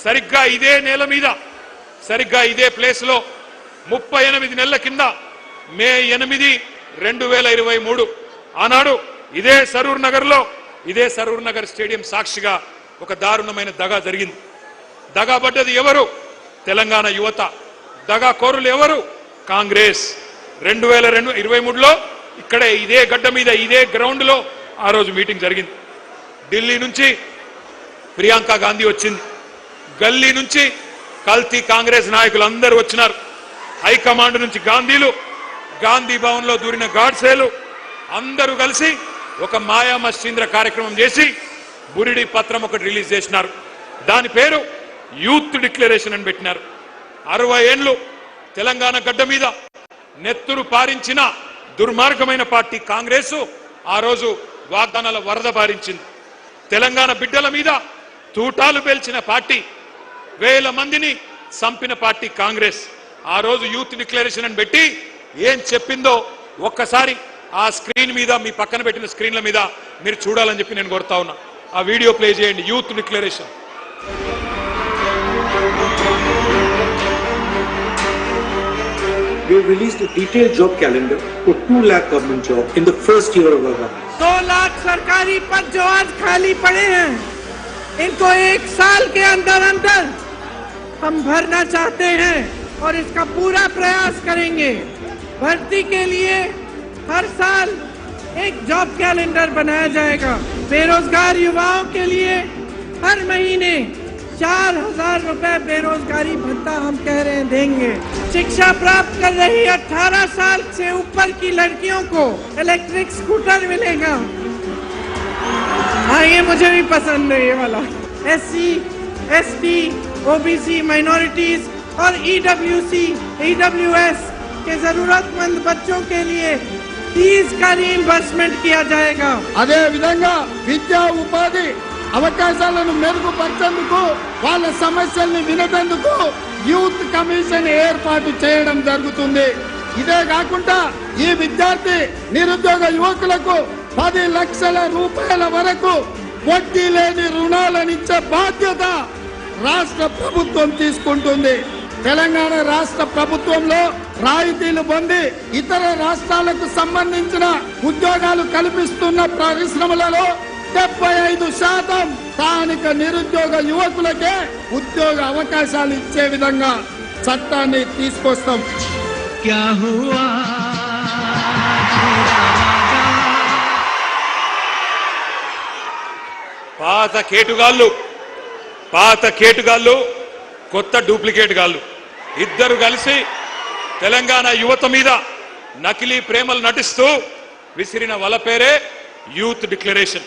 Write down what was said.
సరిగ్గా ఇదే నేల మీద సరిగ్గా ఇదే ప్లేస్ లో 38 నెలల కింద మే 8, 2023 ఆనాడు ఇదే సరూర్ నగర్ స్టేడియం సాక్షిగా ఒక దారుణమైన దగా జరిగింది. దగాబడ్డది ఎవరు? తెలంగాణ యువత. దగా కోరులు ఎవరు? కాంగ్రెస్. 2023లో ఇక్కడే ఇదే గడ్డ మీద ఇదే గ్రౌండ్ లో ఆ రోజు మీటింగ్ జరిగింది. ఢిల్లీ నుంచి ప్రియాంక గాంధీ వచ్చింది. గల్లీ నుంచి కల్తీ కాంగ్రెస్ నాయకులు అందరూ వచ్చినారు. హైకమాండ్ నుంచి గాంధీలు, గాంధీ భవన్ లో దూరిన గాడ్సేలు అందరూ కలిసి ఒక మాయా మస్తీంద్ర కార్యక్రమం చేసి బురిడి పత్రం ఒకటి రిలీజ్ చేసినారు. దాని పేరు యూత్ డిక్లరేషన్ అని పెట్టినారు. 60 ఏళ్లు తెలంగాణ గడ్డ మీద నెత్తురు పారించిన దుర్మార్గమైన పార్టీ కాంగ్రెస్ ఆ రోజు వాగ్దానాల వరద పారించింది. తెలంగాణ బిడ్డల మీద తూటాలు పేల్చిన పార్టీ, వేల మందిని చంపిన పార్టీ కాంగ్రెస్. ఆ రోజు యూత్ డిక్లరేషన్ అని పెట్టి ఏం చెప్పిందో ఒక్కసారి ఆ స్క్రీన్ మీద, మీ పక్కన పెట్టిన స్క్రీన్ల మీద మీరు చూడాలని చెప్పి నేను కోరుతా ఉన్నా. ఆ వీడియో ప్లే చేయండి. Youth declaration. We have released a detailed job calendar for 2 lakh government jobs in the first year of our government. 2 lakh सरकारी पद जो आज खाली पड़े हैं, इनको 1 साल के अंदर हम भरना चाहते हैं और इसका पूरा प्रयास करेंगे। भर्ती के लिए हर साल एक जॉब कैलेंडर बनाया जाएगा। बेरोजगार युवाओं के लिए हर महीने 4000 रुपए बेरोजगारी भत्ता हम कह रहे हैं देंगे। शिक्षा प्राप्त कर रही 18 साल से ऊपर की लड़कियों को इलेक्ट्रिक स्कूटर मिलेगा। हाँ, ये मुझे भी पसंद है ये वाला। SC, ST, OBC, माइनॉरिटीज और EWS के जरूरतमंद बच्चों के लिए फीस का रीइंबर्समेंट किया जाएगा। అదే విధంగా విద్యా ఉపాధి అవకాశాలను మెరుగుపరిచేందుకు, వాళ్ళ సమస్యల్ని వినేందుకు యూత్ కమిషన్ ఏర్పాటు చేయడం జరుగుతుంది. ఇదే కాకుండా ఈ విద్యార్థి నిరుద్యోగ యువకులకు 10 లక్షల రూపాయల వరకు వడ్డీ లేని రుణాలను ఇచ్చే బాధ్యత రాష్ట్ర ప్రభుత్వం తీసుకుంటుంది. తెలంగాణ రాష్ట్ర ప్రభుత్వంలో రాయితీలు పొంది ఇతర రాష్ట్రాలకు సంబంధించిన ఉద్యోగాలు కల్పిస్తున్న పరిశ్రమలలో 75% స్థానిక నిరుద్యోగ యువకులకే ఉద్యోగ అవకాశాలు ఇచ్చే విధంగా చట్టాన్ని తీసుకొస్తాం. పాత కేటుగాళ్ళు కొత్త డూప్లికేట్ గాళ్ళు ఇద్దరు కలిసి తెలంగాణ యువత మీద నకిలీ ప్రేమలు నటిస్తూ విసిరిన వల పేరే యూత్ డిక్లరేషన్.